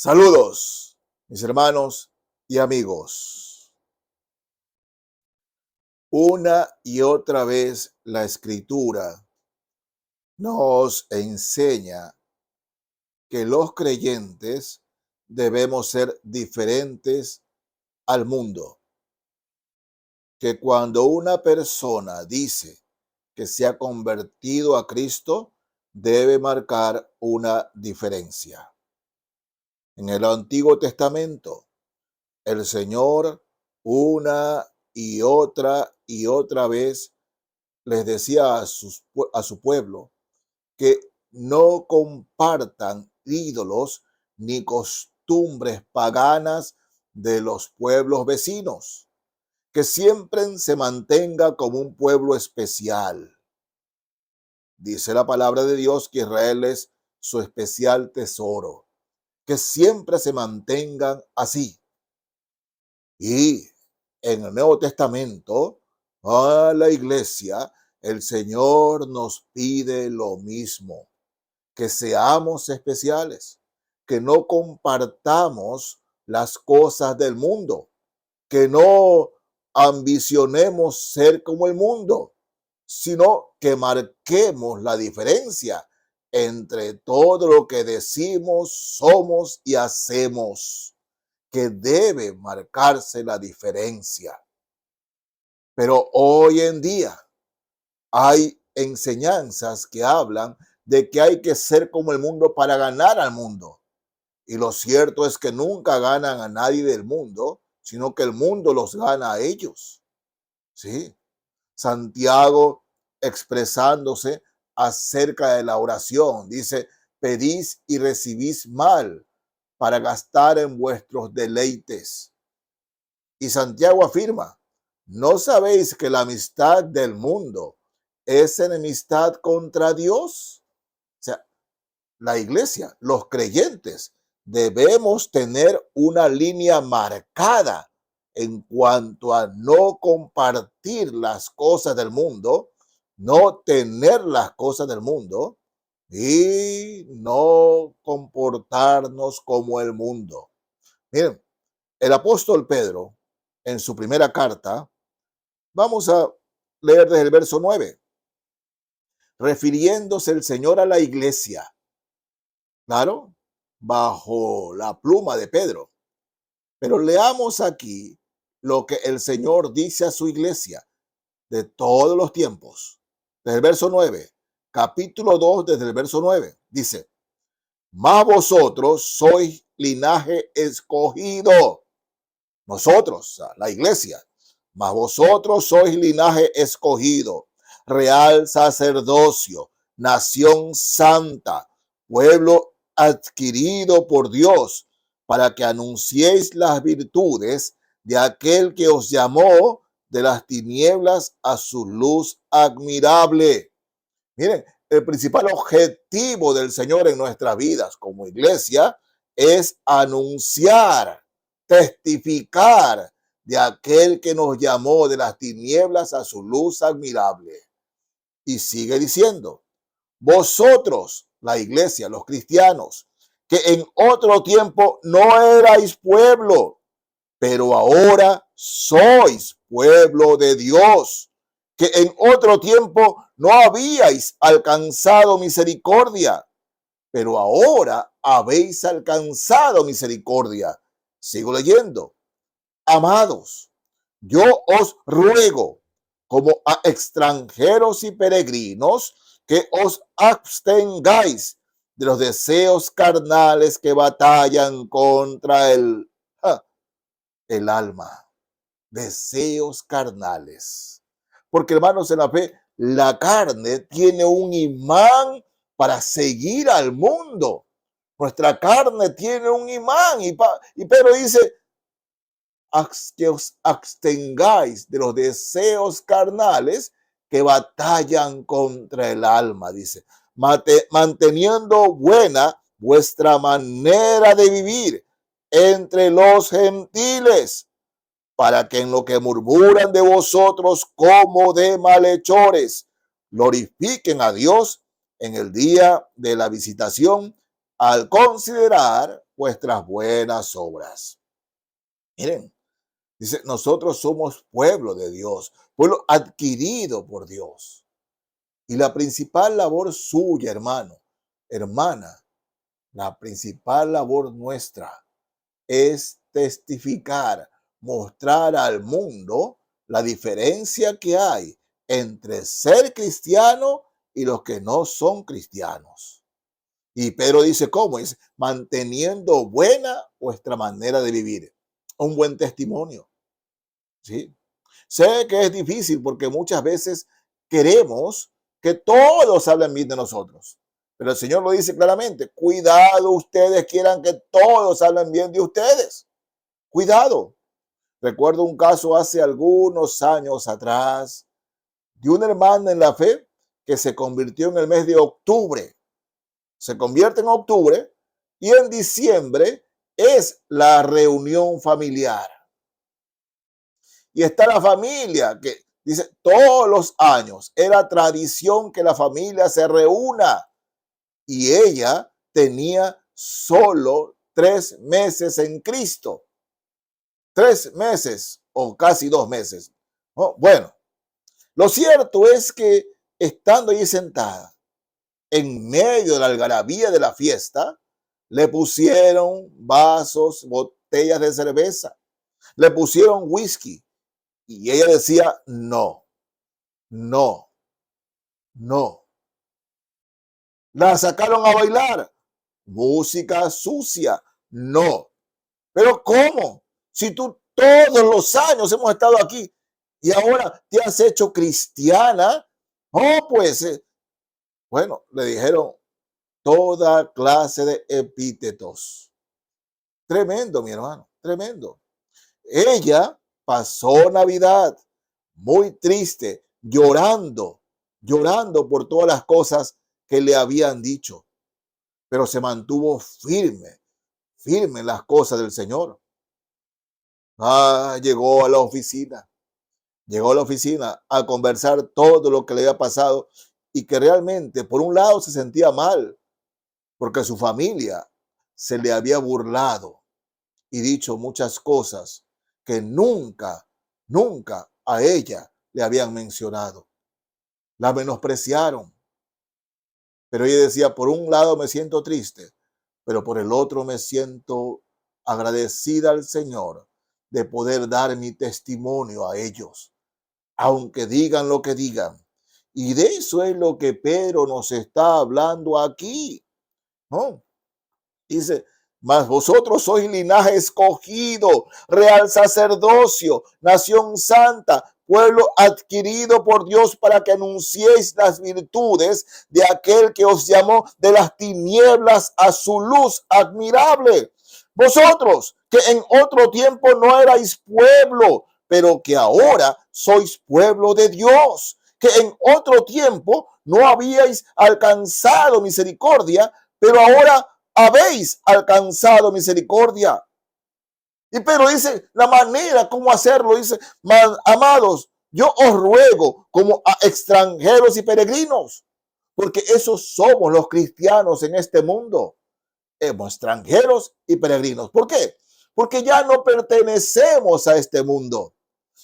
Saludos, mis hermanos y amigos. Una y otra vez la Escritura nos enseña que los creyentes debemos ser diferentes al mundo. Que cuando una persona dice que se ha convertido a Cristo, debe marcar una diferencia. En el Antiguo Testamento, el Señor una y otra vez les decía a su pueblo que no compartan ídolos ni costumbres paganas de los pueblos vecinos, que siempre se mantenga como un pueblo especial. Dice la palabra de Dios que Israel es su especial tesoro, que siempre se mantengan así. Y en el Nuevo Testamento, a la iglesia, el Señor nos pide lo mismo, que seamos especiales, que no compartamos las cosas del mundo, que no ambicionemos ser como el mundo, sino que marquemos la diferencia entre todo lo que decimos, somos y hacemos, que debe marcarse la diferencia. Pero hoy en día hay enseñanzas que hablan de que hay que ser como el mundo para ganar al mundo. Y lo cierto es que nunca ganan a nadie del mundo, sino que el mundo los gana a ellos. ¿Sí? Santiago, expresándose acerca de la oración, dice: pedís y recibís mal para gastar en vuestros deleites. Y Santiago afirma: ¿no sabéis que la amistad del mundo es enemistad contra Dios? O sea, la iglesia, los creyentes, debemos tener una línea marcada en cuanto a no compartir las cosas del mundo, no tener las cosas del mundo y no comportarnos como el mundo. Miren, el apóstol Pedro, en su primera carta, vamos a leer desde el verso 9, refiriéndose el Señor a la iglesia, claro, bajo la pluma de Pedro. Pero leamos aquí lo que el Señor dice a su iglesia de todos los tiempos. Desde el verso 9, capítulo 2, desde el verso 9, dice: mas vosotros sois linaje escogido. Nosotros, la iglesia, mas vosotros sois linaje escogido, real sacerdocio, nación santa, pueblo adquirido por Dios, para que anunciéis las virtudes de aquel que os llamó de las tinieblas a su luz admirable. Miren, el principal objetivo del Señor en nuestras vidas como iglesia es anunciar, testificar de aquel que nos llamó de las tinieblas a su luz admirable. Y sigue diciendo: vosotros, la iglesia, los cristianos, que en otro tiempo no erais pueblo, pero ahora sois pueblo de Dios, que en otro tiempo no habíais alcanzado misericordia, pero ahora habéis alcanzado misericordia. Sigo leyendo: amados, yo os ruego, como a extranjeros y peregrinos, que os abstengáis de los deseos carnales que batallan contra el alma. Deseos carnales. Porque, hermanos, en la fe, la carne tiene un imán para seguir al mundo. Nuestra carne tiene un imán. Y Pedro dice que os abstengáis de los deseos carnales que batallan contra el alma, dice, manteniendo buena vuestra manera de vivir entre los gentiles, para que en lo que murmuran de vosotros como de malhechores, glorifiquen a Dios en el día de la visitación, al considerar vuestras buenas obras. Miren, dice, nosotros somos pueblo de Dios, pueblo adquirido por Dios. Y la principal labor suya, hermano, hermana, la principal labor nuestra es testificar, mostrar al mundo la diferencia que hay entre ser cristiano y los que no son cristianos. Y Pedro dice, ¿cómo? Dice, manteniendo buena vuestra manera de vivir. Un buen testimonio, ¿sí? Sé que es difícil porque muchas veces queremos que todos hablen bien de nosotros. Pero el Señor lo dice claramente, cuidado ustedes quieran que todos hablen bien de ustedes. Cuidado. Recuerdo un caso hace algunos años atrás de una hermana en la fe que se convirtió en el mes de octubre. Se convierte en octubre y en diciembre es la reunión familiar. Y está la familia que dice todos los años era tradición que la familia se reúna y ella tenía solo 3 meses en Cristo. 3 meses o casi 2 meses. Oh, bueno, lo cierto es que estando allí sentada en medio de la algarabía de la fiesta, le pusieron vasos, botellas de cerveza, le pusieron whisky y ella decía no, no, no. La sacaron a bailar, música sucia, no. Pero ¿cómo? Si tú todos los años hemos estado aquí y ahora te has hecho cristiana, oh, pues, bueno, le dijeron toda clase de epítetos. Tremendo, mi hermano, tremendo. Ella pasó Navidad muy triste, llorando, llorando por todas las cosas que le habían dicho, pero se mantuvo firme, firme en las cosas del Señor. Llegó a la oficina, llegó a la oficina a conversar todo lo que le había pasado y que realmente, por un lado, se sentía mal porque su familia se le había burlado y dicho muchas cosas que nunca, nunca a ella le habían mencionado. La menospreciaron, pero ella decía, por un lado me siento triste, pero por el otro me siento agradecida al Señor de poder dar mi testimonio a ellos, aunque digan lo que digan. Y de eso es lo que Pedro nos está hablando aquí, ¿no? Dice, mas vosotros sois linaje escogido, real sacerdocio, nación santa, pueblo adquirido por Dios para que anunciéis las virtudes de aquel que os llamó de las tinieblas a su luz admirable. Vosotros que en otro tiempo no erais pueblo, pero que ahora sois pueblo de Dios, que en otro tiempo no habíais alcanzado misericordia, pero ahora habéis alcanzado misericordia. Y Pedro dice la manera como hacerlo. Dice, amados, yo os ruego como a extranjeros y peregrinos, porque esos somos los cristianos en este mundo. Somos extranjeros y peregrinos. ¿Por qué? Porque ya no pertenecemos a este mundo.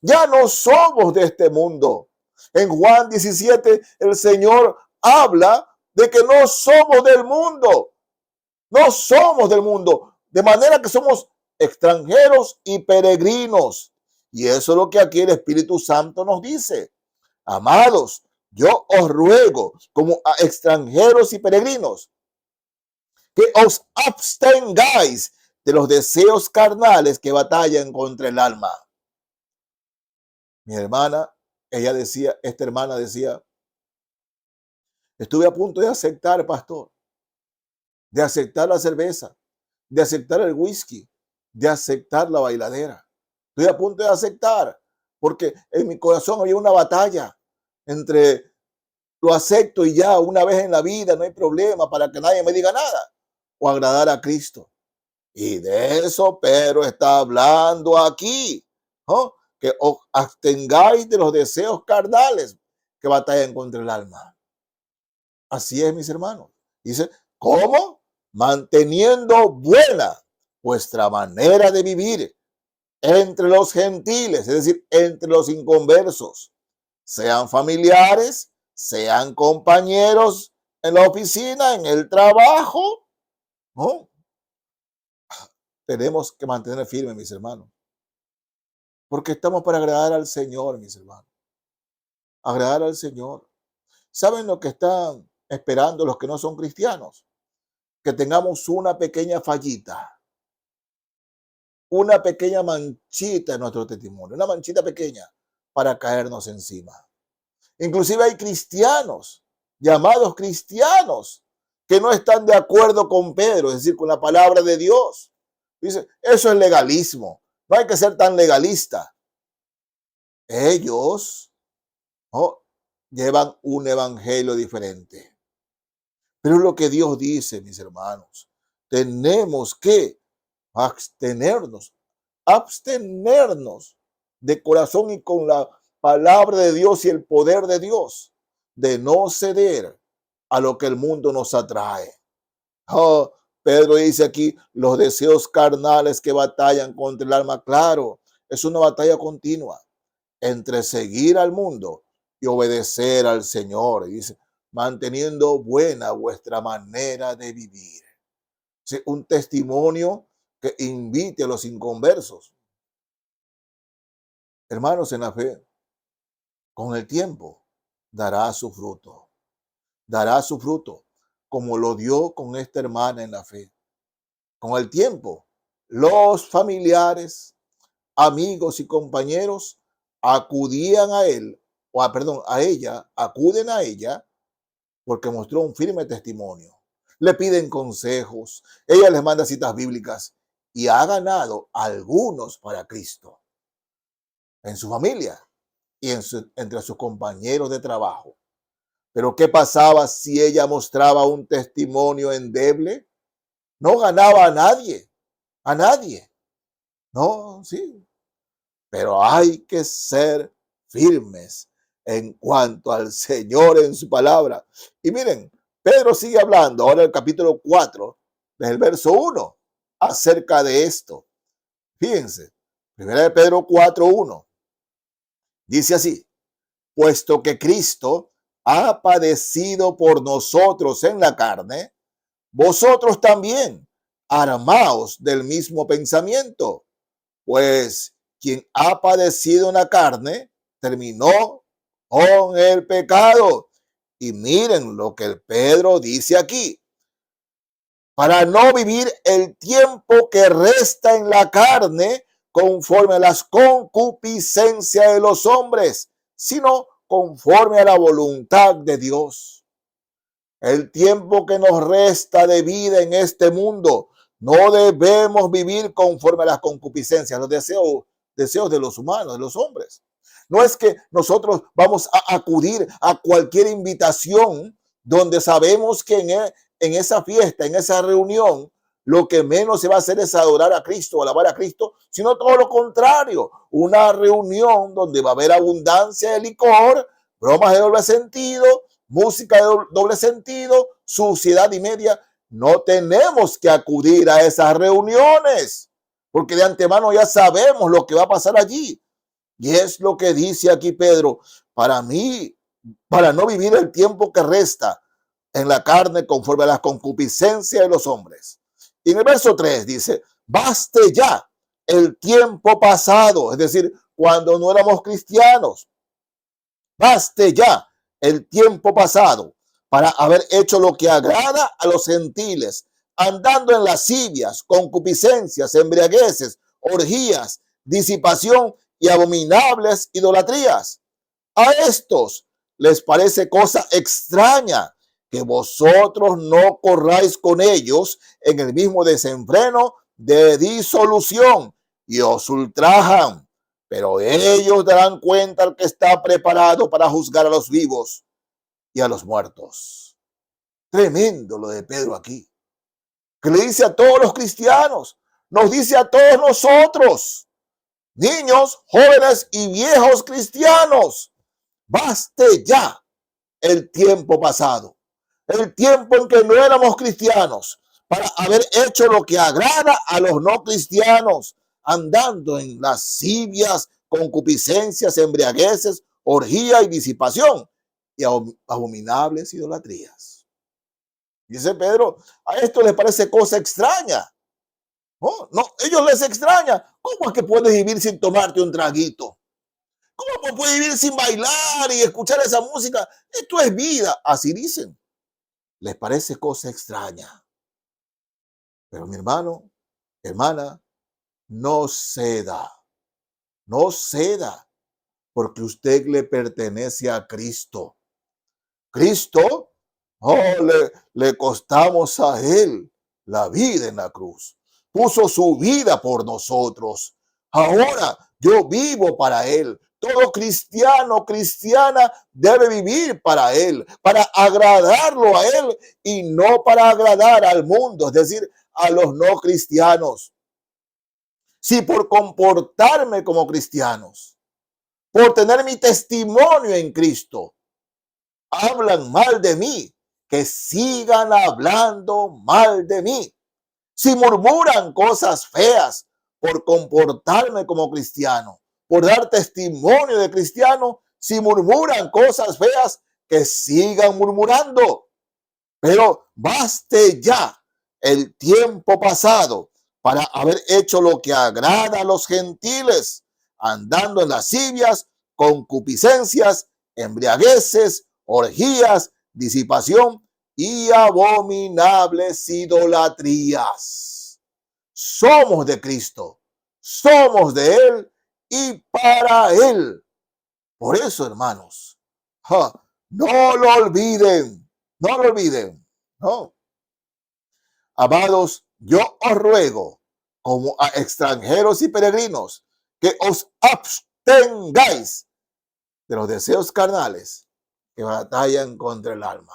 Ya no somos de este mundo. En Juan 17, el Señor habla de que no somos del mundo. No somos del mundo, de manera que somos extranjeros y peregrinos. Y eso es lo que aquí el Espíritu Santo nos dice. Amados, yo os ruego como a extranjeros y peregrinos que os abstengáis de los deseos carnales que batallan contra el alma. Mi hermana, ella decía, esta hermana decía, estuve a punto de aceptar, pastor, de aceptar la cerveza, de aceptar el whisky, de aceptar la bailadera. Estoy a punto de aceptar, porque en mi corazón había una batalla entre lo acepto y ya una vez en la vida, no hay problema para que nadie me diga nada, o agradar a Cristo. Y de eso Pedro está hablando aquí, ¿no? Que os abstengáis de los deseos carnales que batallan contra el alma. Así es, mis hermanos. Dice, ¿cómo? manteniendo buena vuestra manera de vivir entre los gentiles, es decir, entre los inconversos, sean familiares, sean compañeros en la oficina, en el trabajo, ¿no? Tenemos que mantener firme, mis hermanos, porque estamos para agradar al Señor, mis hermanos, agradar al Señor. ¿Saben lo que están esperando los que no son cristianos? Que tengamos una pequeña fallita, una pequeña manchita en nuestro testimonio, una manchita pequeña para caernos encima. Inclusive hay cristianos, llamados cristianos, que no están de acuerdo con Pedro, es decir, con la palabra de Dios. Dice, eso es legalismo, no hay que ser tan legalista. Ellos, ¿no?, llevan un evangelio diferente. Pero es lo que Dios dice, mis hermanos. Tenemos que abstenernos de corazón y con la palabra de Dios y el poder de Dios, de no ceder a lo que el mundo nos atrae. Oh, Pedro dice aquí, los deseos carnales que batallan contra el alma, claro, es una batalla continua entre seguir al mundo y obedecer al Señor. Y dice, manteniendo buena vuestra manera de vivir. Sí, un testimonio que invite a los inconversos. Hermanos en la fe, con el tiempo dará su fruto. Dará su fruto, como lo dio con esta hermana en la fe. Con el tiempo, los familiares, amigos y compañeros acudían a él, a ella, acuden a ella porque mostró un firme testimonio. Le piden consejos, ella les manda citas bíblicas y ha ganado algunos para Cristo en su familia y entre sus compañeros de trabajo. Pero ¿qué pasaba si ella mostraba un testimonio endeble? No ganaba a nadie. No, sí. Pero hay que ser firmes en cuanto al Señor en su palabra. Y miren, Pedro sigue hablando ahora en el capítulo 4, del verso 1, acerca de esto. Fíjense, 1 Pedro 4:1. Dice así, puesto que Cristo ha padecido por nosotros en la carne, vosotros también armaos del mismo pensamiento, pues quien ha padecido en la carne terminó con el pecado. Y miren lo que el Pedro dice aquí, para no vivir el tiempo que resta en la carne conforme a las concupiscencias de los hombres, sino conforme a la voluntad de Dios. El tiempo que nos resta de vida en este mundo, no debemos vivir conforme a las concupiscencias, los deseos de los humanos, de los hombres. No es que nosotros vamos a acudir a cualquier invitación donde sabemos que en esa fiesta, en esa reunión, lo que menos se va a hacer es adorar a Cristo, alabar a Cristo, sino todo lo contrario, una reunión donde va a haber abundancia de licor, bromas de doble sentido, música de doble sentido, suciedad y media. No tenemos que acudir a esas reuniones, porque de antemano ya sabemos lo que va a pasar allí. Y es lo que dice aquí Pedro, para mí, para no vivir el tiempo que resta en la carne conforme a las concupiscencias de los hombres. Y en el verso 3 dice, baste ya el tiempo pasado, es decir, cuando no éramos cristianos. Baste ya el tiempo pasado para haber hecho lo que agrada a los gentiles, andando en lascivias, concupiscencias, embriagueces, orgías, disipación y abominables idolatrías. A estos les parece cosa extraña que vosotros no corráis con ellos en el mismo desenfreno de disolución y os ultrajan. Pero ellos darán cuenta al que está preparado para juzgar a los vivos y a los muertos. Tremendo lo de Pedro aquí, que le dice a todos los cristianos, nos dice a todos nosotros, niños, jóvenes y viejos cristianos, baste ya el tiempo pasado, el tiempo en que no éramos cristianos, para haber hecho lo que agrada a los no cristianos, andando en lascivias, concupiscencias, embriagueces, orgía y disipación y abominables idolatrías. Dice Pedro, a esto les parece cosa extraña. No, no, ellos les extraña. ¿Cómo es que puedes vivir sin tomarte un traguito? ¿Cómo puedes vivir sin bailar y escuchar esa música? Esto es vida, así dicen. Les parece cosa extraña. Pero mi hermano, hermana, no ceda, no ceda, porque usted le pertenece a Cristo. Cristo, oh, le costamos a Él la vida en la cruz. Puso su vida por nosotros. Ahora yo vivo para Él. Todo cristiano, cristiana debe vivir para Él, para agradarlo a Él y no para agradar al mundo, es decir, a los no cristianos. Si por comportarme como cristianos, por tener mi testimonio en Cristo, hablan mal de mí, que sigan hablando mal de mí. Si murmuran cosas feas por comportarme como cristiano, por dar testimonio de cristiano, si murmuran cosas feas, que sigan murmurando. Pero baste ya el tiempo pasado para haber hecho lo que agrada a los gentiles, andando en lascivias, concupiscencias, embriagueces, orgías, disipación y abominables idolatrías. Somos de Cristo, somos de Él y para Él. Por eso, hermanos, no lo olviden, no lo olviden, no. Amados, yo os ruego, como a extranjeros y peregrinos, que os abstengáis de los deseos carnales que batallan contra el alma.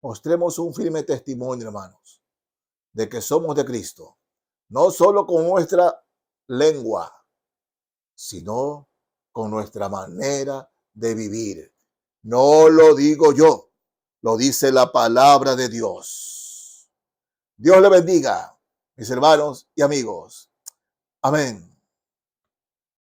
Mostremos un firme testimonio, hermanos, de que somos de Cristo, no solo con nuestra lengua, sino con nuestra manera de vivir. No lo digo yo, lo dice la palabra de Dios. Dios le bendiga, mis hermanos y amigos. Amén.